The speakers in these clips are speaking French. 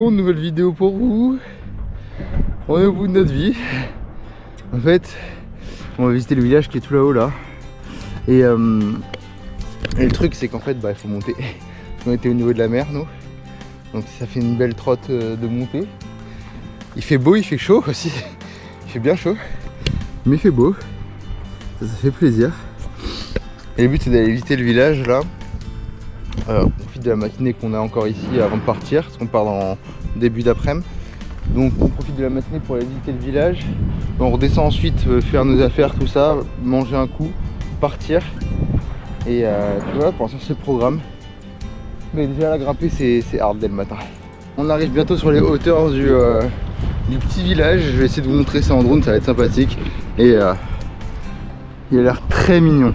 Bon, nouvelle vidéo pour vous. On est au bout de notre vie. En fait, on va visiter le village qui est tout là-haut là. Et le truc c'est qu'en fait il faut monter. On était au niveau de la mer nous. Donc ça fait une belle trotte de montée. Il fait beau, il fait chaud aussi. Il fait bien chaud. Mais il fait beau. Ça fait plaisir. Et le but c'est d'aller visiter le village là. On profite de la matinée qu'on a encore ici avant de partir, parce qu'on part en début d'après-midi. Donc on profite de la matinée pour aller visiter le village. On redescend ensuite faire nos affaires, tout ça, manger un coup, partir. Et tu vois, pour l'instant c'est le programme. Mais déjà la grimper c'est hard dès le matin. On arrive bientôt sur les hauteurs du petit village. Je vais essayer de vous montrer ça en drone, ça va être sympathique. Et il a l'air très mignon.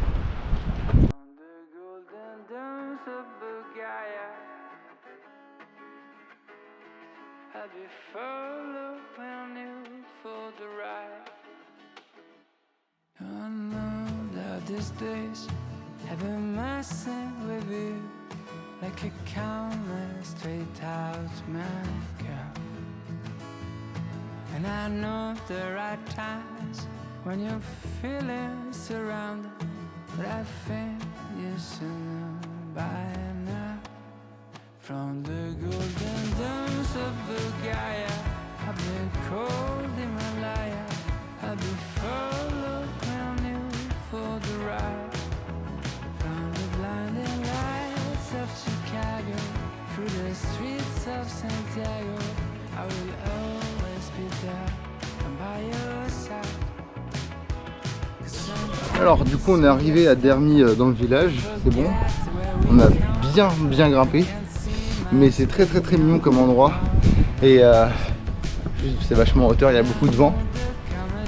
These days have been messing with you like a countless straight out man girl. And I know the right times when you're feeling surrounded, but I think you should know by now. From the golden domes of Bulgaria, I've been called Himalaya, I've been followed when you for the ride. From the blinding lights of Chicago through the streets of Santiago, I will always be there and by your side. Alors du coup on est arrivé à Dermy dans le village, c'est bon. On a bien grimpé. Mais c'est très mignon comme endroit. Et c'est vachement en hauteur, il y a beaucoup de vent.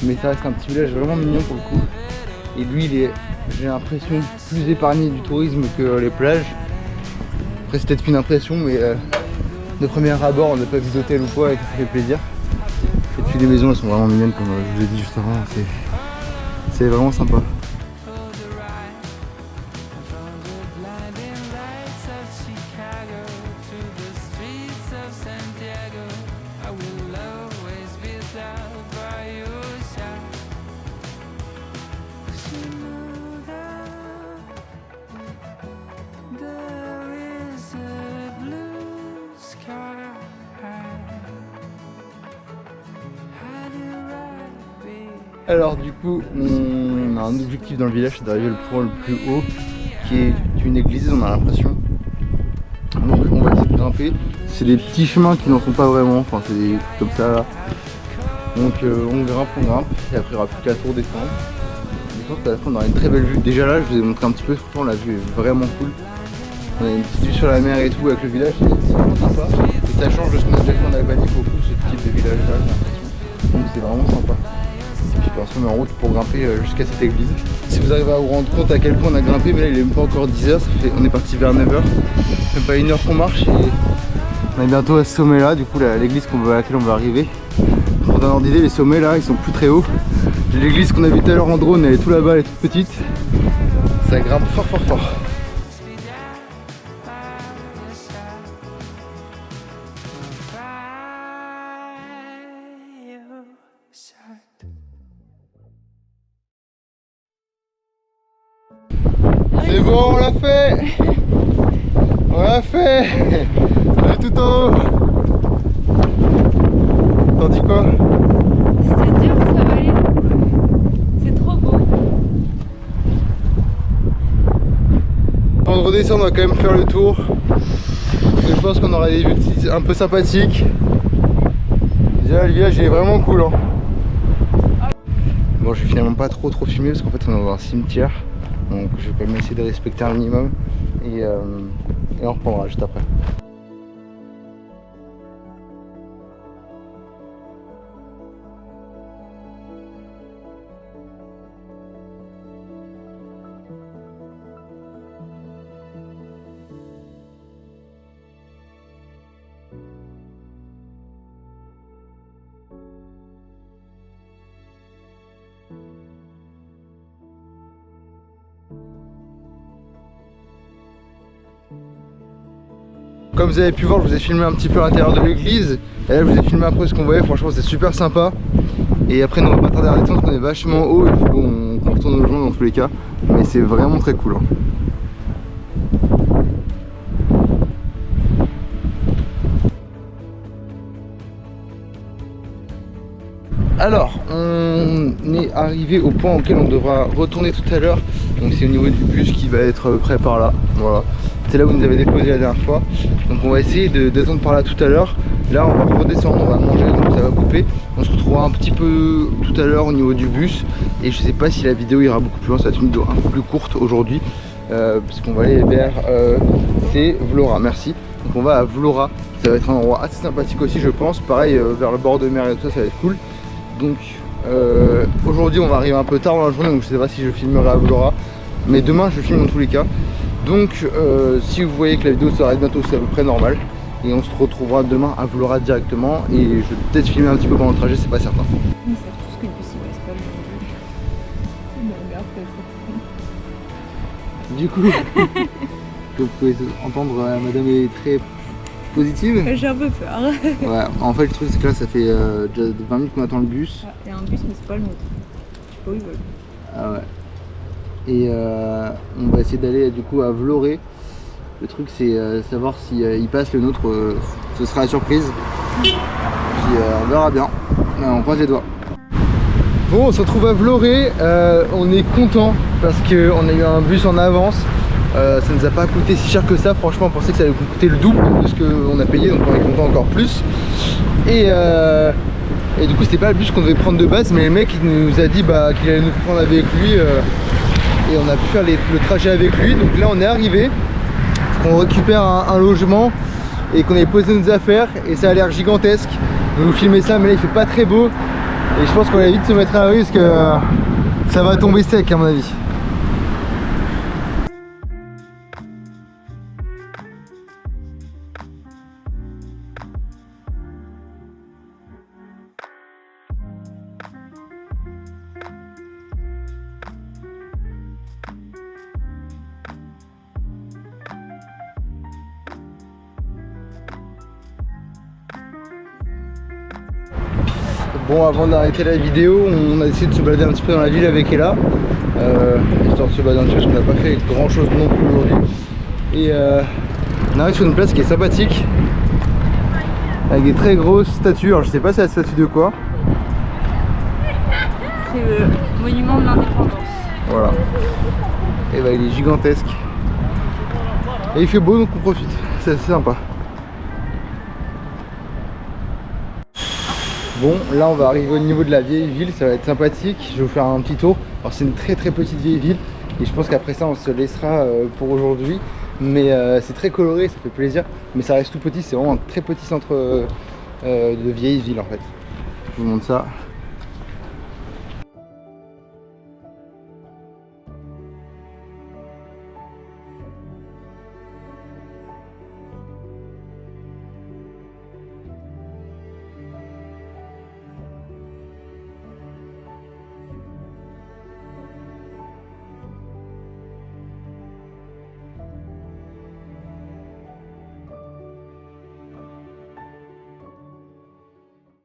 Mais ça reste un petit village vraiment mignon pour le coup. Et lui il est, j'ai l'impression, plus épargné du tourisme que les plages. Après c'est peut-être une impression, mais de premier abord on n'a pas vu d'hôtel ou quoi et ça fait plaisir. Et puis les maisons elles sont vraiment mignonnes comme je vous ai dit juste avant, c'est vraiment sympa. Alors du coup on a un objectif dans le village, c'est d'arriver le point le plus haut qui est une église, on a l'impression. Donc on va essayer de grimper. C'est des petits chemins qui n'en sont pas vraiment, enfin c'est des trucs comme ça là. Donc on grimpe et après il n'y aura plus qu'à tout redescendre. Je pense qu'à la fin on aura une très belle vue. Déjà là je vous ai montré un petit peu, franchement la vue est vraiment cool. On a une petite vue sur la mer et tout avec le village, c'est vraiment sympa. Et ça change de ce qu'on a déjà fait en Albanie pour ce type de village là, j'ai l'impression. Donc c'est vraiment sympa. Et puis on se met en route pour grimper jusqu'à cette église. Si vous arrivez à vous rendre compte à quel point on a grimpé, mais là il est même pas encore 10h, on est parti vers 9h. Même pas 1 heure qu'on marche et on est bientôt à ce sommet là, du coup l'église à laquelle on va arriver. Pour donner un ordre d'idée, les sommets là ils sont plus très hauts. L'église qu'on a vue tout à l'heure en drone elle est tout là-bas, elle est toute petite. Ça grimpe fort. C'est bon, on l'a fait. On l'a fait. On est tout en haut. T'en dis quoi? C'était dur, mais ça va aller. C'est trop beau. Avant de redescendre, on va quand même faire le tour. Parce que je pense qu'on aura des vues un peu sympathiques. Déjà, le village est vraiment cool. Hein. Bon, je vais finalement pas trop filmer parce qu'en fait, on va voir un cimetière. Donc, je vais quand même essayer de respecter un minimum. Et on reprendra juste après. Comme vous avez pu voir, je vous ai filmé un petit peu à l'intérieur de l'église. Et là je vous ai filmé un peu ce qu'on voyait, franchement c'est super sympa. Et après nous on va pas tarder à redescendre parce qu'on est vachement haut, il faut qu'on retourne au logement dans tous les cas. Mais c'est vraiment très cool hein. Alors, on est arrivé au point auquel on devra retourner tout à l'heure. Donc c'est au niveau du bus qui va être près par là. Voilà. C'est là où vous nous avez déposé la dernière fois. Donc on va essayer d'attendre par là tout à l'heure. Là on va redescendre, on va manger, donc ça va couper. On se retrouvera un petit peu tout à l'heure au niveau du bus. Et je sais pas si la vidéo ira beaucoup plus loin, ça va être une vidéo un peu plus courte aujourd'hui. Puisqu'on va aller vers c'est Vlora, merci. Donc on va à Vlora. Ça va être un endroit assez sympathique aussi je pense. Pareil vers le bord de mer et tout ça, ça va être cool. Donc aujourd'hui on va arriver un peu tard dans la journée, donc je sais pas si je filmerai à Vlora, mais demain je filme dans tous les cas. Donc si vous voyez que la vidéo s'arrête bientôt, c'est à peu près normal. Et on se retrouvera demain à Vlora directement. Et je vais peut-être filmer un petit peu pendant le trajet, c'est pas certain. Ils savent tous que le bus il reste pas le jour. Regarde comme ça. Du coup, vous pouvez entendre, madame est très positive. J'ai un peu peur. Ouais, en fait le truc c'est que là ça fait déjà 20 minutes qu'on attend le bus. Il y a un bus mais c'est pas le nôtre. Je sais pas où ils veulent. Ah ouais. Et on va essayer d'aller du coup à Vloré. Le truc c'est savoir si il passe le nôtre, ce sera la surprise. Puis on verra bien. On croise les doigts. Bon, on se retrouve à Vloré. On est content parce qu'on a eu un bus en avance. Ça nous a pas coûté si cher que ça, franchement on pensait que ça allait coûter le double de ce qu'on a payé, donc on est content encore plus. Et du coup c'était pas le bus qu'on devait prendre de base, mais le mec il nous a dit qu'il allait nous prendre avec lui et on a pu faire le trajet avec lui. Donc là on est arrivé, on récupère un logement et qu'on avait posé nos affaires et ça a l'air gigantesque. On va vous filmer ça, mais là il fait pas très beau et je pense qu'on va vite se mettre à la rue parce que ça va tomber sec à mon avis. Bon, avant d'arrêter la vidéo, on a essayé de se balader un petit peu dans la ville avec Ella, histoire de se balader un petit peu parce qu'on n'a pas fait grand chose non plus aujourd'hui. Et on arrive sur une place qui est sympathique, avec des très grosses statues. Alors je sais pas c'est la statue de quoi. C'est le monument de l'indépendance. Voilà. Et il est gigantesque. Et il fait beau donc on profite, c'est assez sympa. Bon, là on va arriver au niveau de la vieille ville, ça va être sympathique, je vais vous faire un petit tour. Alors c'est une très petite vieille ville et je pense qu'après ça on se laissera pour aujourd'hui. Mais c'est très coloré, ça fait plaisir, mais ça reste tout petit, c'est vraiment un très petit centre de vieille ville en fait. Je vous montre ça.